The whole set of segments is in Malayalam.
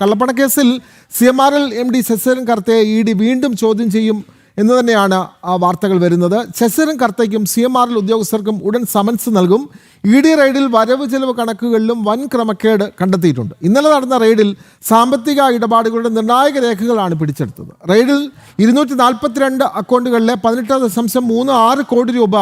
കള്ളപ്പണക്കേസിൽ CMRL MD ശശിധരൻ കർത്തയെ ED വീണ്ടും ചോദ്യം ചെയ്യും എന്ന് തന്നെയാണ് ആ വാർത്തകൾ വരുന്നത്. ശശിധരൻ കർത്തയ്ക്കും CMRL ഉദ്യോഗസ്ഥർക്കും ഉടൻ സമൻസ് നൽകും. ED റെയ്ഡിൽ വരവ് ചെലവ് കണക്കുകളിലും വൻ ക്രമക്കേട് കണ്ടെത്തിയിട്ടുണ്ട്. ഇന്നലെ നടന്ന റെയ്ഡിൽ സാമ്പത്തിക ഇടപാടുകളുടെ നിർണായക രേഖകളാണ് പിടിച്ചെടുത്തത്. റെയ്ഡിൽ 242 അക്കൗണ്ടുകളിലെ 18.36 കോടി രൂപ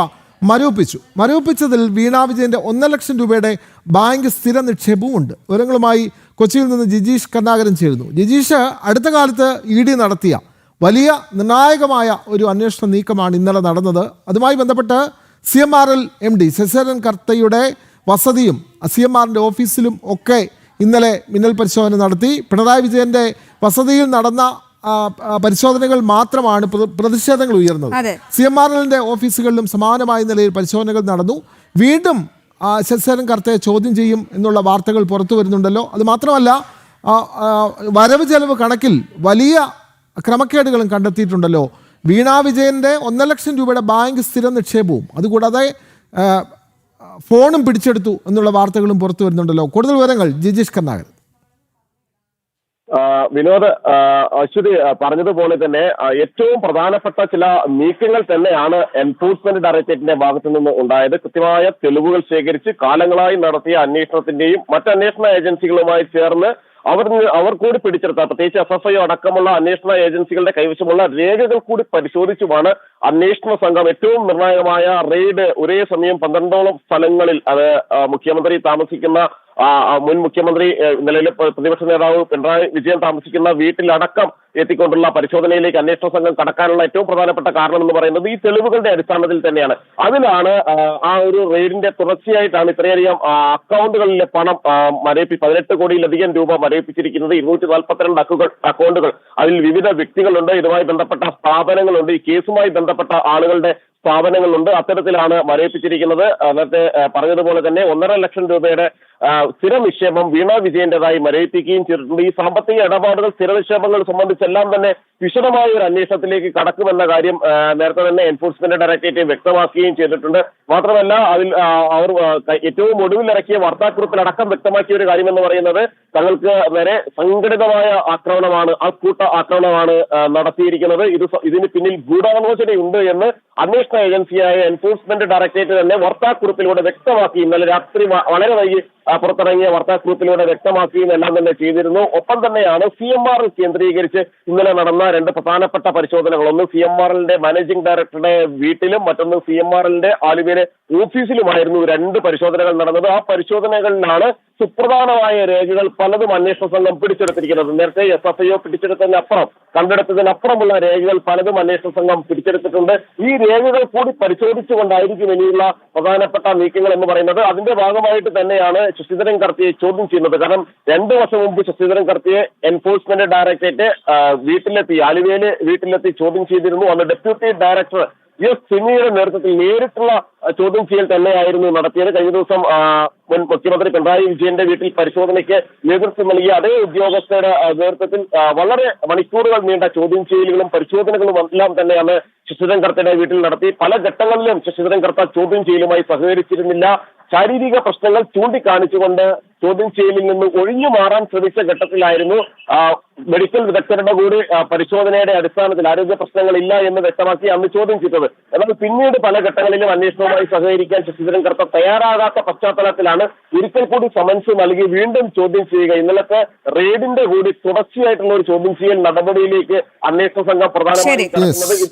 മരവിപ്പിച്ചതിൽ വീണ വിജയന്റെ 1 ലക്ഷം രൂപയുടെ ബാങ്ക് സ്ഥിര നിക്ഷേപവും ഉണ്ട്. വിവരങ്ങളുമായി കൊച്ചിയിൽ നിന്ന് ജിജീഷ് കരുണാകരൻ ചേരുന്നു. ജിജീഷ്, അടുത്ത കാലത്ത് ED നടത്തിയ വലിയ നിർണായകമായ ഒരു അന്വേഷണ നീക്കമാണ് ഇന്നലെ നടന്നത്. അതുമായി ബന്ധപ്പെട്ട് CMRL MD ശശിധരൻ കർത്തയുടെ വസതിയും CMRന്റെ ഓഫീസിലും ഒക്കെ ഇന്നലെ മിന്നൽ പരിശോധന നടത്തി. പിണറായി വിജയന്റെ വസതിയിൽ നടന്ന പരിശോധനകൾ മാത്രമാണ് പ്രതിഷേധങ്ങൾ ഉയർന്നത്. CMRLന്റെ ഓഫീസുകളിലും സമാനമായ നിലയിൽ പരിശോധനകൾ നടന്നു. വീണ്ടും ശശിധരൻ കർത്തയെ ചോദ്യം ചെയ്യും എന്നുള്ള വാർത്തകൾ പുറത്തു വരുന്നുണ്ടല്ലോ. അത് മാത്രമല്ല, വരവ് ചെലവ് കണക്കിൽ വലിയ ക്രമക്കേടുകളും കണ്ടെത്തിയിട്ടുണ്ടല്ലോ. വീണ വിജയന്റെ 1 ലക്ഷം രൂപയുടെ ബാങ്ക് സ്ഥിര നിക്ഷേപവും അതുകൂടാതെ ഫോണും പിടിച്ചെടുത്തു എന്നുള്ള വാർത്തകളും പുറത്തു വരുന്നുണ്ടല്ലോ. കൂടുതൽ വിവരങ്ങൾ ജിജീഷ് കരുണാകരൻ. വിനോദ്, അശ്വതി പറഞ്ഞതുപോലെ തന്നെ ഏറ്റവും പ്രധാനപ്പെട്ട ചില നീക്കങ്ങൾ തന്നെയാണ് എൻഫോഴ്സ്മെന്റ് ഡയറക്ടറേറ്റിന്റെ ഭാഗത്തു നിന്ന് ഉണ്ടായത്. കൃത്യമായ തെളിവുകൾ ശേഖരിച്ച് കാലങ്ങളായി നടത്തിയ അന്വേഷണത്തിന്റെയും മറ്റ് അന്വേഷണ ഏജൻസികളുമായി ചേർന്ന് അവർ കൂടി പിടിച്ചെടുത്ത, പ്രത്യേകിച്ച് SFI അടക്കമുള്ള അന്വേഷണ ഏജൻസികളുടെ കൈവശമുള്ള രേഖകൾ കൂടി പരിശോധിച്ചുമാണ് അന്വേഷണ സംഘം ഏറ്റവും നിർണായകമായ റെയ്ഡ് ഒരേ സമയം 12ഓളം സ്ഥലങ്ങളിൽ, അത് മുഖ്യമന്ത്രി താമസിക്കുന്ന മുൻ മുഖ്യമന്ത്രി നിലവിലെ പ്രതിപക്ഷ നേതാവ് പിണറായി വിജയൻ താമസിക്കുന്ന വീട്ടിലടക്കം എത്തിക്കൊണ്ടുള്ള പരിശോധനയിലേക്ക് അന്വേഷണ സംഘം കടക്കാനുള്ള ഏറ്റവും പ്രധാനപ്പെട്ട കാരണം എന്ന് പറയുന്നത് ഈ തെളിവുകളുടെ അടിസ്ഥാനത്തിൽ തന്നെയാണ്. അതിലാണ് ആ ഒരു റെയ്ഡിന്റെ തുടർച്ചയായിട്ടാണ് ഇത്രയധികം അക്കൗണ്ടുകളിലെ പണം 18 കോടിയിലധികം രൂപ മരവിപ്പിച്ചിരിക്കുന്നത്. 242 അക്കൗണ്ടുകൾ, അതിൽ വിവിധ വ്യക്തികളുണ്ട്, ഇതുമായി ബന്ധപ്പെട്ട സ്ഥാപനങ്ങളുണ്ട്, ഈ കേസുമായി ബന്ധപ്പെട്ട ആളുകളുടെ സ്ഥാപനങ്ങളുണ്ട്. അത്തരത്തിലാണ് മരവിപ്പിച്ചിരിക്കുന്നത്. നേരത്തെ പറഞ്ഞതുപോലെ തന്നെ 1.5 ലക്ഷം രൂപയുടെ സ്ഥിര നിക്ഷേപം വീണ വിജയന്റേതായി മരവിപ്പിക്കുകയും ചെയ്തിട്ടുണ്ട്. ഈ സാമ്പത്തിക ഇടപാടുകൾ, സ്ഥിര നിക്ഷേപങ്ങൾ സംബന്ധിച്ചെല്ലാം തന്നെ വിശദമായ ഒരു അന്വേഷണത്തിലേക്ക് കടക്കുമെന്ന കാര്യം നേരത്തെ തന്നെ എൻഫോഴ്സ്മെന്റ് ഡയറക്ടറേറ്റ് വ്യക്തമാക്കുകയും ചെയ്തിട്ടുണ്ട്. മാത്രമല്ല, അതിൽ അവർ ഏറ്റവും ഒടുവിലിറക്കിയ വാർത്താക്കുറിപ്പിലടക്കം വ്യക്തമാക്കിയ ഒരു കാര്യമെന്ന് പറയുന്നത് തങ്ങൾക്ക് നേരെ സംഘടിതമായ ആക്രമണമാണ്, ആൾക്കൂട്ട ആക്രമണമാണ് നടത്തിയിരിക്കുന്നത്. ഇതിന് പിന്നിൽ ഗൂഢാലോചനയുണ്ട് എന്ന് അന്വേഷണ ഏജൻസിയായ എൻഫോഴ്സ്മെന്റ് ഡയറക്ടറേറ്റ് തന്നെ വാർത്താക്കുറിപ്പിലൂടെ വ്യക്തമാക്കി. ഇന്നലെ രാത്രി വളരെ വൈകി പുറത്തിറങ്ങിയ വാർത്താക്കുറിപ്പിലൂടെ വ്യക്തമാക്കുകയും എല്ലാം തന്നെ ചെയ്തിരുന്നു. ഒപ്പം തന്നെയാണ് CMRL കേന്ദ്രീകരിച്ച് ഇന്നലെ നടന്ന 2 പ്രധാനപ്പെട്ട പരിശോധനകൾ. ഒന്ന് CMRLന്റെ മാനേജിംഗ് ഡയറക്ടറുടെ വീട്ടിലും മറ്റൊന്ന് CMRLന്റെ ആലുവയിലെ ഓഫീസിലുമായിരുന്നു 2 പരിശോധനകൾ നടന്നത്. ആ പരിശോധനകളിലാണ് സുപ്രധാനമായ രേഖകൾ പലതും അന്വേഷണ സംഘം പിടിച്ചെടുത്തിരിക്കുന്നത്. നേരത്തെ SFIO പിടിച്ചെടുത്തതിനപ്പുറം, കണ്ടെടുത്തതിനപ്പുറമുള്ള രേഖകൾ പലതും അന്വേഷണ സംഘം പിടിച്ചെടുത്തിട്ടുണ്ട്. ഈ രേഖകൾ കൂടി പരിശോധിച്ചുകൊണ്ടായിരിക്കും ഇനിയുള്ള പ്രധാനപ്പെട്ട നീക്കങ്ങൾ എന്ന് പറയുന്നത്. അതിന്റെ ഭാഗമായിട്ട് തന്നെയാണ് ശശിധരൻ കർത്തയെ ചോദ്യം ചെയ്യുന്നത്. കാരണം 2 വർഷം മുമ്പ് ശശിധരൻ കർത്തയെ എൻഫോഴ്സ്മെന്റ് ഡയറക്ടറേറ്റ് വീട്ടിലെത്തി, ആലുവയിലെ വീട്ടിലെത്തി ചോദ്യം ചെയ്തിരുന്നു. അന്ന് ഡെപ്യൂട്ടി ഡയറക്ടർ സിനിയുടെ നേതൃത്വത്തിൽ നേരിട്ടുള്ള ചോദ്യം ചെയ്യൽ തന്നെയായിരുന്നു നടത്തിയത്. കഴിഞ്ഞ ദിവസം മുൻ മുഖ്യമന്ത്രി പിണറായി വിജയന്റെ വീട്ടിൽ പരിശോധനയ്ക്ക് നേതൃത്വം നൽകിയ അതേ ഉദ്യോഗസ്ഥരുടെ നേതൃത്വത്തിൽ വളരെ മണിക്കൂറുകൾ നീണ്ട ചോദ്യം ചെയ്യലുകളും പരിശോധനകളും എല്ലാം തന്നെയാണ് ശശിധരൻ കർത്തയുടെ വീട്ടിൽ നടത്തി. പല ഘട്ടങ്ങളിലും ശശിധരൻ കർത്ത ചോദ്യം ചെയ്യലുമായി സഹകരിച്ചിരുന്നില്ല. ശാരീരിക പ്രശ്നങ്ങൾ ചൂണ്ടിക്കാണിച്ചുകൊണ്ട് ചോദ്യം ചെയ്യലിൽ നിന്ന് ഒഴിഞ്ഞു മാറാൻ ശ്രമിച്ച ഘട്ടത്തിലായിരുന്നു മെഡിക്കൽ വിദഗ്ധരുടെ കൂടി പരിശോധനയുടെ അടിസ്ഥാനത്തിൽ ആരോഗ്യ പ്രശ്നങ്ങളില്ല എന്ന് വ്യക്തമാക്കി അന്ന് ചോദ്യം ചെയ്തത്. എന്നാൽ പിന്നീട് പല ഘട്ടങ്ങളിലും അന്വേഷണവുമായി സഹകരിക്കാൻ ശശിധരൻ കർത്ത തയ്യാറാകാത്ത പശ്ചാത്തലത്തിലാണ് ഒരിക്കൽ കൂടി സമൻസ് നൽകി വീണ്ടും ചോദ്യം ചെയ്യുക. ഇന്നലത്തെ റെയ്ഡിന്റെ കൂടി തുടർച്ചയായിട്ടുള്ള ഒരു ചോദ്യം ചെയ്യൽ നടപടിയിലേക്ക് അന്വേഷണ സംഘം പ്രധാനമായും കടക്കുന്നത്.